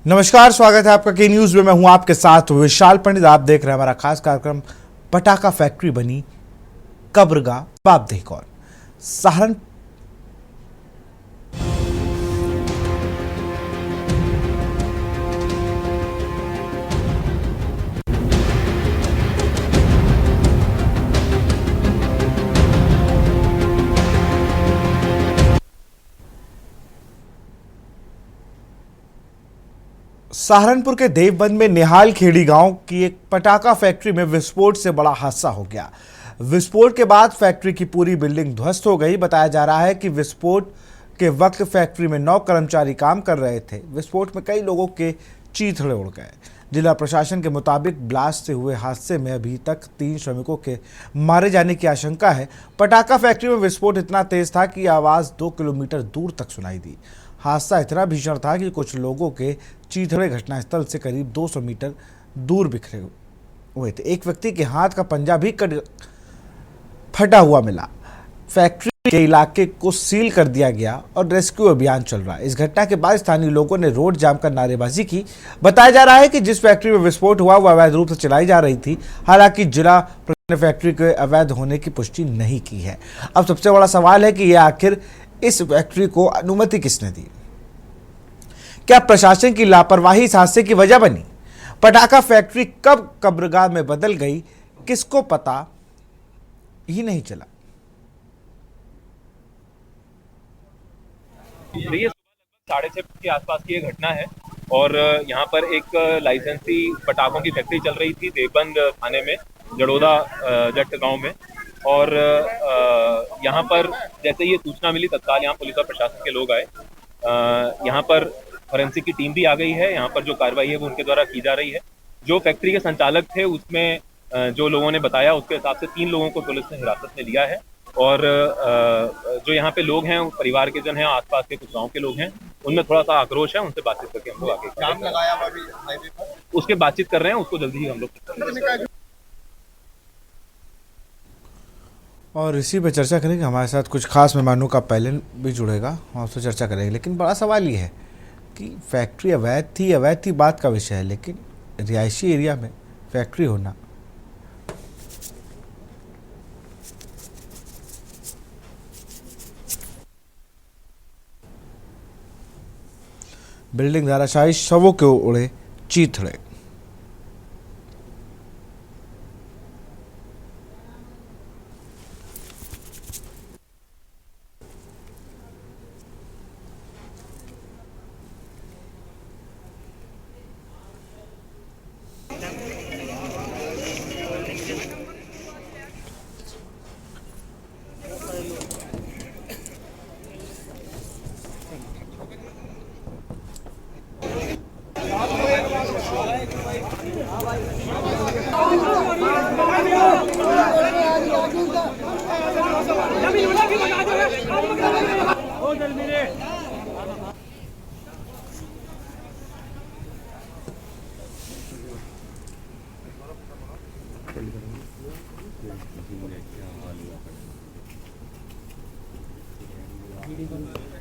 नमस्कार, स्वागत है आपका के न्यूज में। मैं हूं आपके साथ विशाल पंडित। आप देख रहे हैं हमारा खास कार्यक्रम पटाखा फैक्ट्री बनी कब्रगाह। बाप देख कौन सहारनपुर के देवबंद में निहाल खेड़ी गांव की एक पटाखा फैक्ट्री में विस्फोट से बड़ा हादसा हो गया। विस्फोट के बाद फैक्ट्री की पूरी बिल्डिंग ध्वस्त हो गई। बताया जा रहा है कि विस्फोट के वक्त फैक्ट्री में 9 कर्मचारी काम कर रहे थे। विस्फोट में कई लोगों के चीथड़े उड़ गए। जिला प्रशासन के मुताबिक ब्लास्ट से हुए हादसे में अभी तक 3 श्रमिकों के मारे जाने की आशंका है। पटाखा फैक्ट्री में विस्फोट इतना तेज था कि आवाज 2 किलोमीटर दूर तक सुनाई दी। हादसा इतना भीषण था कि कुछ लोगों के चीथड़े घटनास्थल से करीब 200 मीटर दूर बिखरे हुए थे। एक व्यक्ति के हाथ का पंजा भी फटा हुआ मिला। फैक्ट्री के इलाके को सील कर दिया गया और रेस्क्यू अभियान चल रहा है। इस घटना के बाद स्थानीय लोगों ने रोड जाम कर नारेबाजी की। बताया जा रहा है कि जिस फैक्ट्री में विस्फोट हुआ वह अवैध रूप से चलाई जा रही थी। हालांकि जिला प्रशासन ने फैक्ट्री के अवैध होने की पुष्टि नहीं की है। अब सबसे बड़ा सवाल है कि यह आखिर इस फैक्ट्री को अनुमति किसने दी? क्या प्रशासन की लापरवाही इस हादसे की वजह बनी? पटाखा फैक्ट्री कब कब्रगाह में बदल गई, किसको पता ही नहीं चला। ये सुबह लगभग 6:30 के आसपास की ये घटना है और यहाँ पर एक लाइसेंसी पटाखों की फैक्ट्री चल रही थी देवबंद थाने में, जड़ोदा जट गांव में। और यहाँ पर जैसे ये सूचना मिली तत्काल यहाँ पुलिस और प्रशासन के लोग आए। यहाँ पर फॉरेंसिक की टीम भी आ गई है। यहाँ पर जो कार्रवाई है वो उनके द्वारा की जा रही है। जो फैक्ट्री के संचालक थे उसमें जो लोगों ने बताया उसके हिसाब से 3 लोगों को पुलिस ने हिरासत में लिया है। और जो यहाँ पे लोग हैं परिवार के जन हैं, आसपास के कुछ गांव के लोग हैं, उनमें थोड़ा सा आक्रोश है। उनसे बातचीत करके हम लोग आगे जाम लगाया हुआ भी हाईवे पर, उसके बातचीत कर रहे हैं। उसको जल्दी ही हम लोग और इसी पे चर्चा करेंगे। हमारे साथ कुछ खास मेहमानों का पैनल भी जुड़ेगा, हम उससे चर्चा करेंगे। लेकिन बड़ा सवाल ये है कि फैक्ट्री अवैध थी बात का विषय है, लेकिन रिहायशी एरिया में फैक्ट्री होना बिल्डिंग धाराशायी, शवों के उड़े चीथड़े।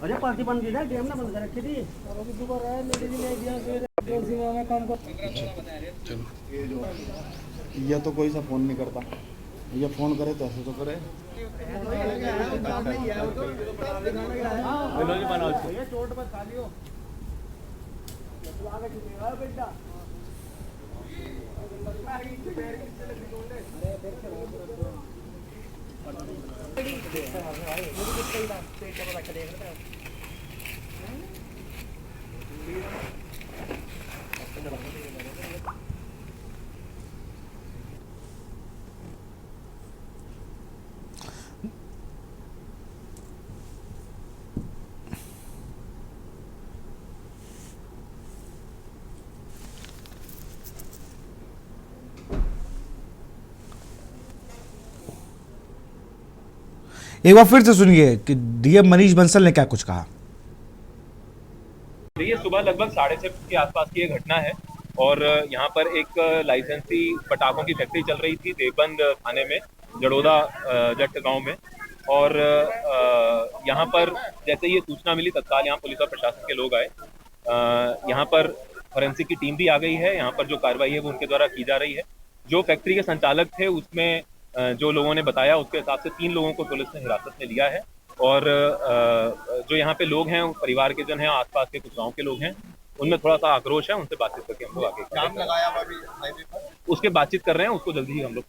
अरे पार्टी बन गई ना, डैम ना बंद कर रखी थी। या तो कोई सा फोन नहीं करता, या फोन करे तो ऐसे तो करे। एक बार फिर से सुनिए कि डीएम मनीष बंसल ने क्या कुछ कहा। ये सुबह लगभग 6:30 के आसपास की ये घटना है और यहाँ पर एक लाइसेंसी पटाखों की फैक्ट्री चल रही थी देवबंद थाने में, जड़ोदा जट गांव में। और यहाँ पर जैसे ये सूचना मिली तत्काल यहाँ पुलिस और प्रशासन के लोग आए। यहाँ पर फॉरेंसिक की टीम भी आ गई है। यहाँ पर जो कार्रवाई है वो उनके द्वारा की जा रही है। जो फैक्ट्री के संचालक थे उसमें जो लोगों ने बताया उसके हिसाब से 3 लोगों को पुलिस ने हिरासत में लिया है। और जो यहाँ पे लोग हैं, परिवार के जन हैं, आसपास के कुछ गांव के लोग हैं, उनमें थोड़ा सा आक्रोश है। उनसे बातचीत करके हम लोग आगे जाम लगाया हुआ भी हाईवे पर, उसके बातचीत कर रहे हैं। उसको जल्दी ही हम लोग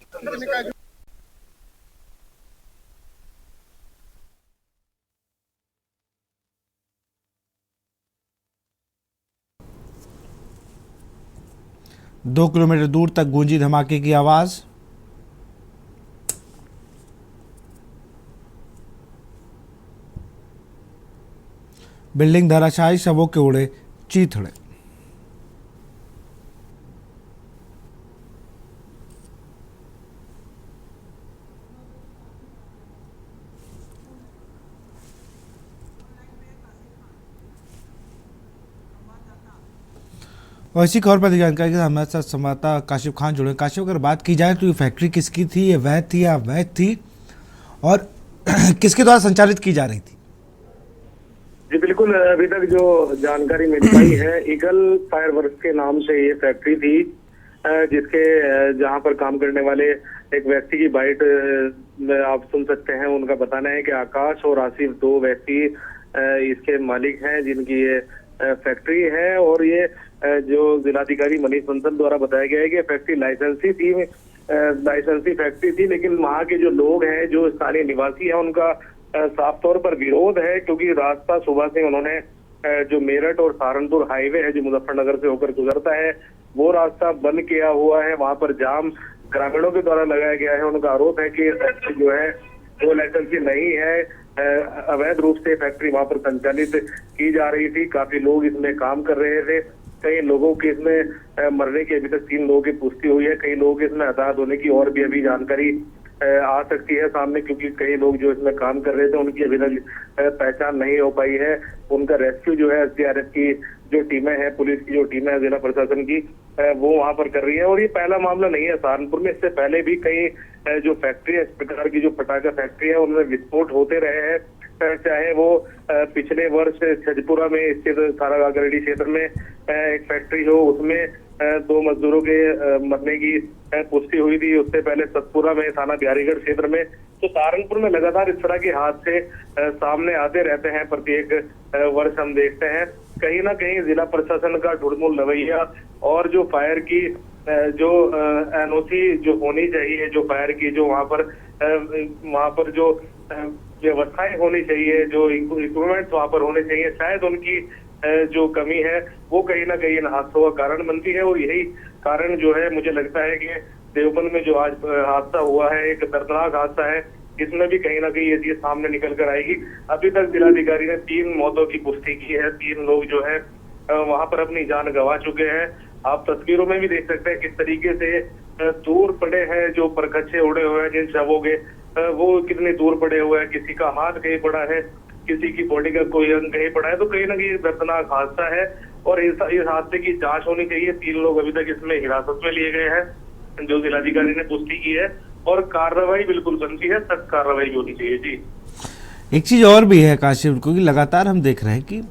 2 किलोमीटर दूर तक गूंजी धमाके की आवाज। बिल्डिंग धराशायी, शवों के उड़े चीथड़े। और इसी खबर पर अधिक जानकारी के साथ हमारे साथ संवाददाता काशिफ खान जुड़े। काशिफ, अगर बात की जाए तो ये फैक्ट्री किसकी थी, ये वैध थी या अवैध थी, और किसके द्वारा संचालित की जा रही थी? जी बिल्कुल, अभी तक जो जानकारी मिल पाई है, ईगल फायर वर्क्स के नाम से ये फैक्ट्री थी, जिसके जहां पर काम करने वाले एक व्यक्ति की बाइट आप सुन सकते हैं। उनका बताना है कि आकाश और आसिफ 2 व्यक्ति इसके मालिक हैं, जिनकी ये फैक्ट्री है। और ये जो जिलाधिकारी मनीष बंसल द्वारा बताया गया है कि फैक्ट्री लाइसेंसी फैक्ट्री थी, लेकिन वहाँ के जो लोग हैं, जो स्थानीय निवासी हैं, उनका साफ तौर पर विरोध है, क्योंकि रास्ता सुबह से उन्होंने जो मेरठ और सहारनपुर हाईवे है जो मुजफ्फरनगर से होकर गुजरता है, वो रास्ता बंद किया हुआ है। वहां पर जाम ग्रामीणों के द्वारा लगाया गया है। उनका आरोप है कि फैक्ट्री जो है वो लाइसेंसी नहीं है, अवैध रूप से फैक्ट्री वहां पर संचालित की जा रही थी। काफी लोग इसमें काम कर रहे थे। कई लोगों के इसमें मरने की अभी तक 3 लोगों की पुष्टि हुई है। कई लोग इसमें हताहत होने की और भी अभी जानकारी आ सकती है सामने, क्योंकि कई लोग जो इसमें काम कर रहे थे उनकी अभी तक पहचान नहीं हो पाई है। उनका रेस्क्यू जो है एसडीआरएफ की जो टीमें हैं, पुलिस की जो टीमें हैं, जिला प्रशासन की, वो वहां पर कर रही है। और ये पहला मामला नहीं है सहारनपुर में, इससे पहले भी कई जो फैक्ट्री है, इस प्रकार की जो पटाखा फैक्ट्री है, उनमें विस्फोट होते रहे हैं। चाहे वो पिछले वर्ष छजपुरा में स्थित सारागागरेडी क्षेत्र में एक फैक्ट्री हो, उसमें 2 मजदूरों के मरने की पुष्टि हुई थी। उससे पहले सतपुरा में, थाना बिहारीगढ़ क्षेत्र में। तो सहारनपुर में लगातार इस तरह के हादसे सामने आते रहते हैं, प्रत्येक वर्ष हम देखते हैं। कहीं ना कहीं जिला प्रशासन का ढुलमुल रवैया और जो फायर की जो एनओसी जो होनी चाहिए, जो फायर की जो वहां पर जो व्यवस्थाएं होनी चाहिए, जो इक्विपमेंट्स वहां पर होने चाहिए, शायद उनकी जो कमी है वो कहीं ना कहीं इन हादसों का कारण बनती है। और यही कारण जो है, मुझे लगता है कि देवबंद में जो आज हादसा हुआ है, एक दर्दनाक हादसा है, इसमें भी कहीं ना कहीं ये चीज सामने निकल कर आएगी। अभी तक जिलाधिकारी ने 3 मौतों की पुष्टि की है। 3 लोग जो है वहां पर अपनी जान गंवा चुके हैं। आप तस्वीरों में भी देख सकते हैं किस तरीके से दूर पड़े हैं जो परखच्चे उड़े हुए हैं जिन शवों के, वो कितनी दूर पड़े हुए हैं। किसी का हाथ कहीं पड़ा है, किसी की बॉडी का कोई अंग कहीं पड़ा है। तो कहीं ना कहीं दर्दनाक हादसा है और इस हादसे की जांच होनी चाहिए। 3 लोग अभी तक इसमें हिरासत में लिए गए हैं, जो जिलाधिकारी ने पुष्टि की है, और कार्रवाई बिल्कुल बनती है, सख्त कार्रवाई भी होनी चाहिए। जी, एक चीज और भी है काशिफ, क्योंकि लगातार हम देख रहे हैं कि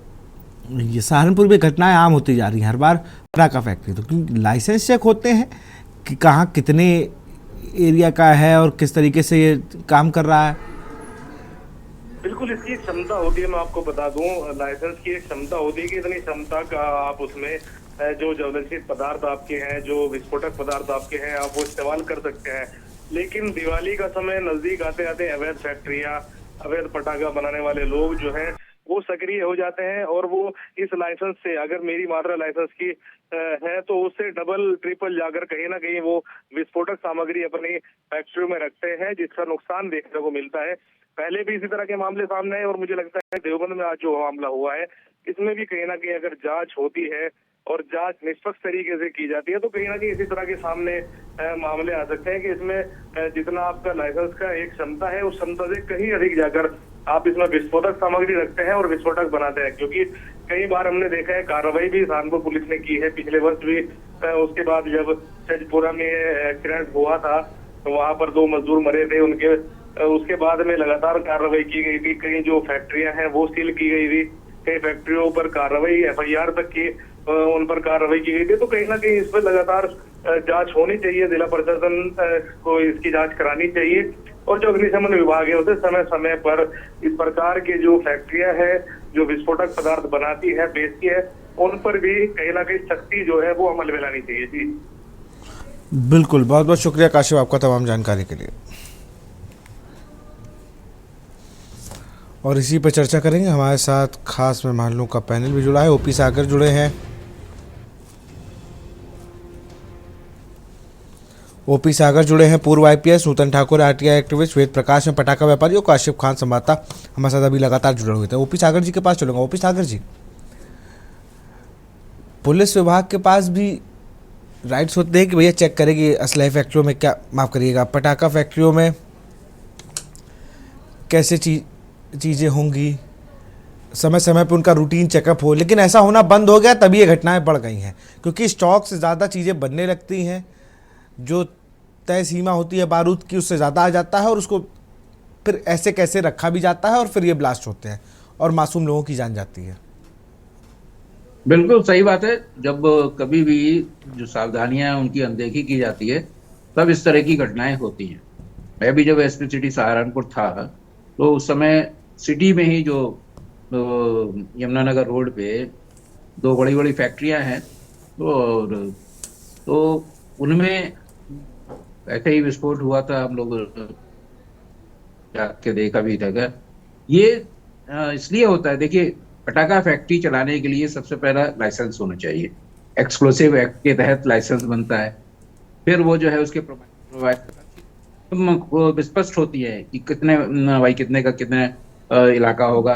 ये सहारनपुर में घटनाएं आम होती जा रही हैं। हर बार पटाखा फैक्ट्री, तो क्योंकि लाइसेंस चेक होते हैं कि कहाँ कितने एरिया का है और किस तरीके से ये काम कर रहा है। बिल्कुल, इसकी एक क्षमता होती है। मैं आपको बता दूं, लाइसेंस की एक क्षमता होती है कि इतनी क्षमता का आप उसमें जो ज्वलनशील पदार्थ आपके हैं, जो विस्फोटक पदार्थ आपके हैं, आप वो इस्तेमाल कर सकते हैं। लेकिन दिवाली का समय नजदीक आते आते अवैध फैक्ट्रियां, अवैध पटाखा बनाने वाले लोग जो हैं वो सक्रिय हो जाते हैं। और वो इस लाइसेंस से, अगर मेरी मात्रा लाइसेंस की है, तो उससे डबल ट्रिपल जाकर कहीं ना कहीं वो विस्फोटक सामग्री अपनी फैक्ट्री में रखते हैं, जिसका नुकसान देखने को मिलता है। पहले भी इसी तरह के मामले सामने आए और मुझे लगता है देवबंद में आज जो मामला हुआ है, इसमें भी कहीं ना कहीं अगर जांच होती है और जांच निष्पक्ष तरीके से की जाती है, तो कहीं ना कहीं इसी तरह के सामने मामले आ सकते हैं कि इसमें जितना आपका लाइसेंस का एक क्षमता है, उस क्षमता से कहीं अधिक जाकर आप इसमें विस्फोटक सामग्री रखते हैं और विस्फोटक बनाते हैं। क्योंकि कई बार हमने देखा है, कार्रवाई भी सहारनपुर पुलिस ने की है पिछले वर्ष भी। उसके बाद जब छजपुरा में एक्सीडेंट हुआ था तो वहां पर 2 मजदूर मरे थे, उसके बाद में लगातार कार्रवाई की गई थी। कई जो फैक्ट्रियां हैं वो सील की गई थी। कई फैक्ट्रियों पर कार्रवाई, FIR तक की उन पर कार्रवाई की गई थी। तो कहीं ना कहीं इस पर लगातार जांच होनी चाहिए, जिला प्रशासन को इसकी जांच करानी चाहिए और जो अग्निशमन विभाग है उसे समय समय पर इस प्रकार के जो फैक्ट्रियां हैं जो विस्फोटक पदार्थ बनाती है, बेचती है, उन पर भी कहीं ना कहीं सख्ती जो है वो अमल में लानी चाहिए। जी बिल्कुल, बहुत बहुत शुक्रिया काशिफ आपका तमाम जानकारी के लिए। और इसी पर चर्चा करेंगे, हमारे साथ खास मेहमानों का पैनल भी जुड़ा है। OP सागर जुड़े हैं। OP सागर जुड़े हैं, पूर्व IPS, नूतन ठाकुर RTI एक्टिविस्ट, वेद प्रकाश में पटाखा व्यापारी और काशिफ खान संवाददाता हमारे साथ अभी लगातार जुड़े हुए थे। OP सागर जी के पास चलूंगा। OP सागर जी, पुलिस विभाग के पास भी राइट्स होते हैं कि भैया चेक करेगी असलहे फैक्ट्रियों में क्या, माफ़ करिएगा, पटाखा फैक्ट्रियों में कैसे चीज़ें होंगी, समय समय पर उनका रूटीन चेकअप हो, लेकिन ऐसा होना बंद हो गया, तभी ये घटनाएं बढ़ गई हैं क्योंकि स्टॉक से ज़्यादा चीज़ें बनने लगती हैं। जो तय सीमा होती है बारूद की उससे ज़्यादा आ जाता है और उसको फिर ऐसे कैसे रखा भी जाता है और फिर ये ब्लास्ट होते हैं और मासूम लोगों की जान जाती है। बिल्कुल सही बात है। जब कभी भी जो सावधानियां उनकी अनदेखी की जाती है तब इस तरह की घटनाएं होती हैं। मैं भी जब SP सिटी सहारनपुर था तो उस समय सिटी में ही जो यमुनानगर रोड पे 2 बड़ी बड़ी फैक्ट्रियां हैं तो उनमें ऐसे ही विस्फोट हुआ था। हम लोग जाके देखा भी था। ये इसलिए होता है, देखिए पटाखा फैक्ट्री चलाने के लिए सबसे पहला लाइसेंस होना चाहिए। एक्सप्लोसिव एक्ट के तहत लाइसेंस बनता है। फिर वो जो है उसके स्पष्ट होती है कि कितने भाई कितने का कितने इलाका होगा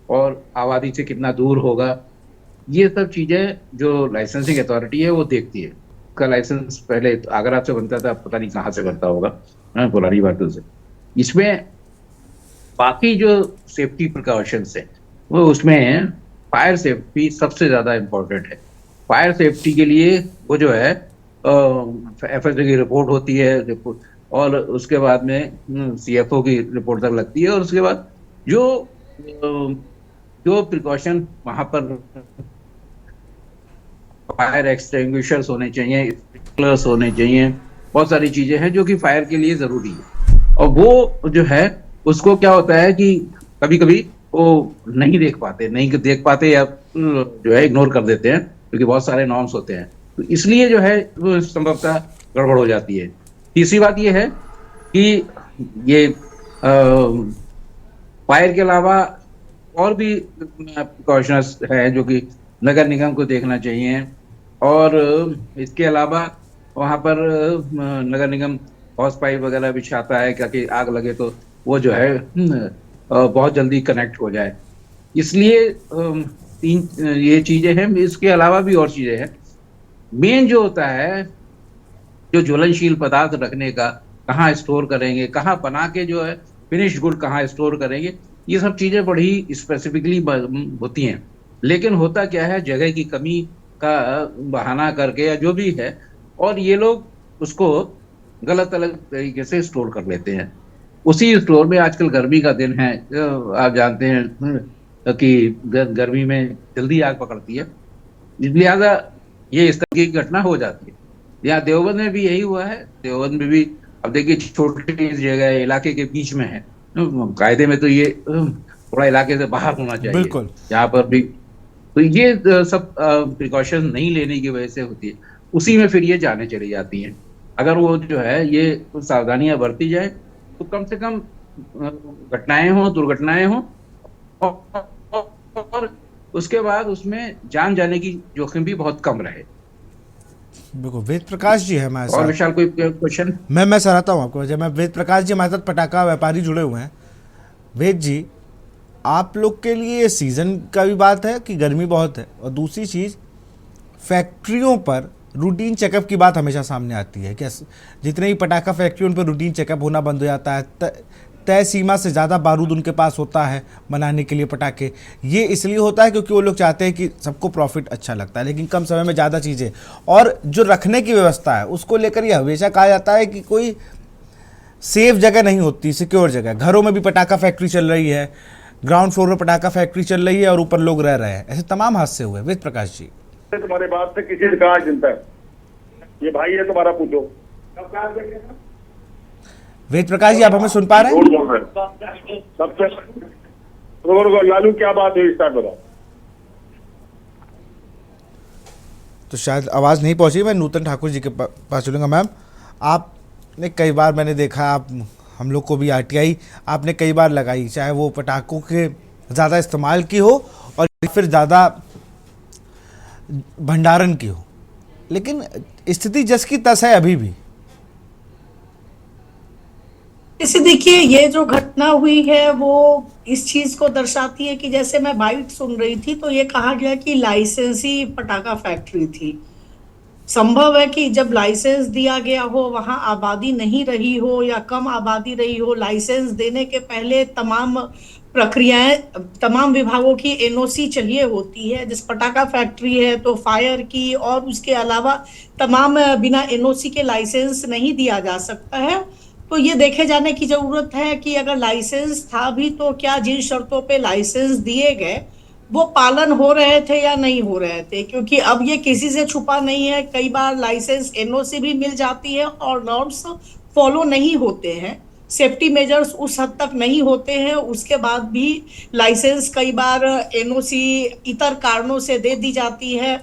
और आबादी से कितना दूर होगा। ये सब चीजें जो लाइसेंसिंग अथॉरिटी है वो देखती है। उसका लाइसेंस पहले आगरा से बनता था, पता नहीं कहाँ से बनता होगा, पुरानी बातों से। इसमें बाकी जो सेफ्टी प्रिकॉशंस है वो उसमें फायर सेफ्टी सबसे ज्यादा इम्पोर्टेंट है। फायर सेफ्टी के लिए वो जो है FSO की रिपोर्ट होती है और उसके बाद में CFO की रिपोर्ट तक लगती है और उसके बाद जो प्रिकॉशन वहां पर फायर एक्सटिंग्विशर्स होने चाहिए, स्प्रिंकलर्स होने चाहिए, बहुत सारी चीजें हैं जो कि फायर के लिए जरूरी है। और वो जो है उसको क्या होता है कि कभी कभी वो नहीं देख पाते या जो है इग्नोर कर देते हैं क्योंकि बहुत सारे नॉर्म्स होते हैं। तो इसलिए जो है वो संभवतः गड़बड़ हो जाती है। तीसरी बात ये है कि ये फायर के अलावा और भी प्रिकॉशंस है जो कि नगर निगम को देखना चाहिए। और इसके अलावा वहाँ पर नगर निगम हॉस पाइप वगैरह बिछाता है ताकि आग लगे तो वो जो है बहुत जल्दी कनेक्ट हो जाए। इसलिए 3 ये चीजें हैं। इसके अलावा भी और चीजें हैं। मेन जो होता है जो ज्वलनशील पदार्थ रखने का, कहाँ स्टोर करेंगे, कहाँ बना के जो है फिनिश गुड कहाँ स्टोर करेंगे, ये सब चीजें बड़ी स्पेसिफिकली होती हैं। लेकिन होता क्या है, जगह की कमी का बहाना करके या जो भी है, और ये लोग उसको गलत अलग तरीके से स्टोर कर लेते हैं। उसी स्टोर में आजकल गर्मी का दिन है, आप जानते हैं कि गर्मी में जल्दी आग पकड़ती है, लिहाजा ये इस तरह की घटना हो जाती है। यहाँ देवबंद में भी यही हुआ है। देवबंद में भी अब देखिए छोटी जगह इलाके के बीच में है, कायदे में तो ये थोड़ा इलाके से बाहर होना चाहिए। बिल्कुल। यहाँ पर भी तो ये सब प्रिकॉशन नहीं लेने की वजह से होती है। उसी में फिर ये जाने चली जाती हैं। अगर वो जो है ये सावधानियां बरती जाए तो कम से कम घटनाएं हों, दुर्घटनाएं हों और उसके बाद उसमें जान जाने की जोखिम भी बहुत कम रहे। बिल्कुल। वेद प्रकाश जी है हमारे साथ। और विशाल कोई क्वेश्चन? मैं सराहता हूँ आपको। जब मैं वेद प्रकाश जी हमारे साथ पटाखा व्यापारी जुड़े हुए हैं। वेद जी, आप लोग के लिए सीज़न का भी बात है कि गर्मी बहुत है, और दूसरी चीज़ फैक्ट्रियों पर रूटीन चेकअप की बात हमेशा सामने आती है कि जितने ही पटाखा फैक्ट्री उन पर रूटीन चेकअप होना बंद हो जाता है। तय सीमा से ज़्यादा बारूद उनके पास होता है बनाने के लिए पटाखे। ये इसलिए होता है क्योंकि वो लोग चाहते हैं कि सबको प्रॉफिट अच्छा लगता है, लेकिन कम समय में ज़्यादा चीज़ें। और जो रखने की व्यवस्था है उसको लेकर ये हमेशा कहा जाता है कि कोई सेफ जगह नहीं होती, सिक्योर जगह। घरों में भी पटाखा फैक्ट्री चल रही है, ग्राउंड फ्लोर पर पटाखा फैक्ट्री चल रही है और ऊपर लोग रह रहे हैं। ऐसे तमाम हादसे हुए। वेद प्रकाश जी, तुम्हारे बात से किसी ने कहा चिंता है, ये भाई है तुम्हारा, पूछो। वेद प्रकाश जी, आप हमें सुन पा रहे हैं? सबसे लालू क्या बात हुई, स्टार्ट बताओ। तो शायद आवाज़ नहीं पहुंची। मैं नूतन ठाकुर जी के पास चलूँगा। मैम, आपने कई बार, मैंने देखा, आप हम लोग को भी आरटीआई आपने कई बार लगाई, चाहे वो पटाखों के ज़्यादा इस्तेमाल की हो और फिर ज़्यादा भंडारण की हो, लेकिन स्थिति जस की तस है अभी भी। इसे देखिए, ये जो घटना हुई है वो इस चीज को दर्शाती है कि जैसे मैं बाइट सुन रही थी तो ये कहा गया कि लाइसेंसी पटाखा फैक्ट्री थी। संभव है कि जब लाइसेंस दिया गया हो वहां आबादी नहीं रही हो या कम आबादी रही हो। लाइसेंस देने के पहले तमाम प्रक्रियाएं, तमाम विभागों की एनओसी चाहिए होती है। जिस पटाखा फैक्ट्री है तो फायर की, और उसके अलावा तमाम बिना एनओसी के लाइसेंस नहीं दिया जा सकता है। तो ये देखे जाने की जरूरत है कि अगर लाइसेंस था भी तो क्या जिन शर्तों पे लाइसेंस दिए गए वो पालन हो रहे थे या नहीं हो रहे थे, क्योंकि अब ये किसी से छुपा नहीं है। कई बार लाइसेंस एनओसी भी मिल जाती है और नॉर्म्स फॉलो नहीं होते हैं, सेफ्टी मेजर्स उस हद तक नहीं होते हैं, उसके बाद भी लाइसेंस कई बार एनओसी इतर कारणों से दे दी जाती है।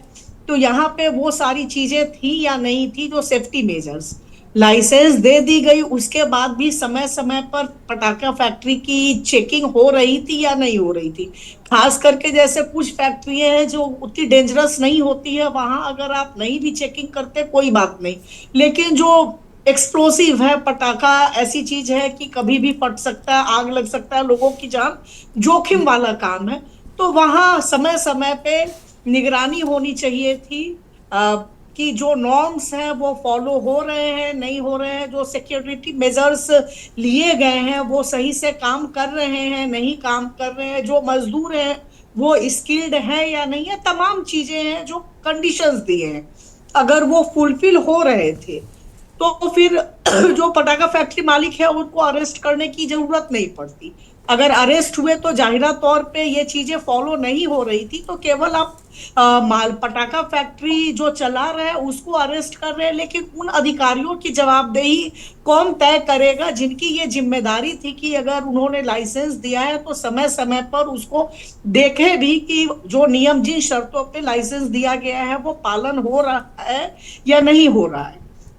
तो यहाँ पे वो सारी चीजें थी या नहीं थी, जो सेफ्टी मेजर्स लाइसेंस दे दी गई उसके बाद भी समय समय पर पटाखा फैक्ट्री की चेकिंग हो रही थी या नहीं हो रही थी। खास करके जैसे कुछ फैक्ट्रियां हैं जो उतनी डेंजरस नहीं होती है, वहां अगर आप नहीं भी चेकिंग करते कोई बात नहीं, लेकिन जो एक्सप्लोसिव है पटाखा ऐसी चीज है कि कभी भी फट सकता है, आग लग सकता है, लोगों की जान जोखिम वाला काम है। तो वहां समय समय पे निगरानी होनी चाहिए थी कि जो नॉर्म्स हैं वो फॉलो हो रहे हैं नहीं हो रहे हैं, जो सिक्योरिटी मेजर्स लिए गए हैं वो सही से काम कर रहे हैं नहीं काम कर रहे हैं, जो मजदूर हैं वो स्किल्ड हैं या नहीं है, तमाम चीजें हैं जो कंडीशंस दिए हैं अगर वो फुलफिल हो रहे थे तो फिर जो पटाखा फैक्ट्री मालिक है उनको अरेस्ट करने की जरूरत नहीं पड़ती। अगर अरेस्ट हुए तो जाहिरा तौर पे ये चीजें फॉलो नहीं हो रही थी, तो केवल आप माल पटाखा फैक्ट्री जो चला रहे हैं उसको अरेस्ट कर रहे हैं, लेकिन उन अधिकारियों की जवाबदेही कौन तय करेगा जिनकी ये जिम्मेदारी थी कि अगर उन्होंने लाइसेंस दिया है तो समय समय पर उसको देखे भी कि जो नियम जिन शर्तों पे लाइसेंस दिया गया है वो पालन हो रहा है या नहीं हो रहा है।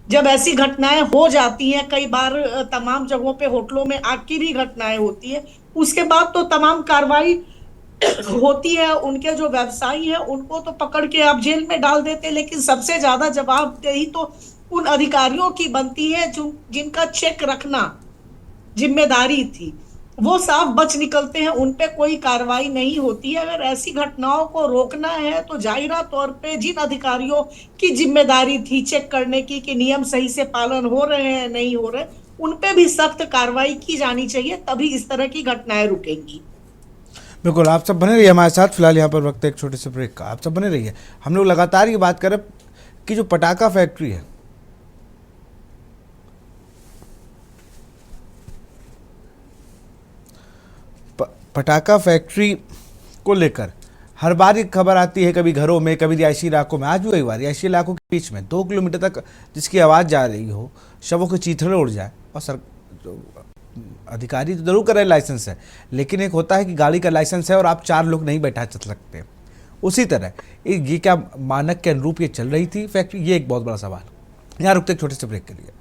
जब ऐसी घटनाएं हो जाती हैं, कई बार तमाम जगहों पे होटलों में आग की भी घटनाएं होती है, उसके बाद तो तमाम कार्रवाई होती है, उनके जो व्यवसायी है उनको तो पकड़ के आप जेल में डाल देते, लेकिन सबसे ज्यादा जवाबदेही तो उन अधिकारियों की बनती है जो जिनका चेक रखना जिम्मेदारी थी, वो साफ बच निकलते हैं, उन पे कोई कार्रवाई नहीं होती है। अगर ऐसी घटनाओं को रोकना है तो जाहिरा तौर पे जिन अधिकारियों की जिम्मेदारी थी चेक करने की कि नियम सही से पालन हो रहे हैं नहीं हो रहे, उन पे भी सख्त कार्रवाई की जानी चाहिए, तभी इस तरह की घटनाएं रुकेंगी। बिल्कुल, आप सब बने रहिए हमारे साथ। फिलहाल यहाँ पर वक्त है एक छोटे से ब्रेक का, आप सब बने रहिए। हम लोग लगातार ये बात करें कि जो पटाखा फैक्ट्री है पटाखा फैक्ट्री को लेकर हर बार एक खबर आती है, कभी घरों में कभी रिहायशी इलाकों में। आज भी एक बार रिहायशी इलाकों के बीच में 2 किलोमीटर तक जिसकी आवाज़ जा रही हो, शवों के चीथड़े उड़ जाए, और अधिकारी तो जरूर कर रहे लाइसेंस है, लेकिन एक होता है कि गाड़ी का लाइसेंस है और आप 4 लोग नहीं बैठा सकते। उसी तरह ये क्या मानक के अनुरूप ये चल रही थी फैक्ट्री, ये एक बहुत बड़ा सवाल। यहाँ रुकते एक छोटे से ब्रेक के लिए।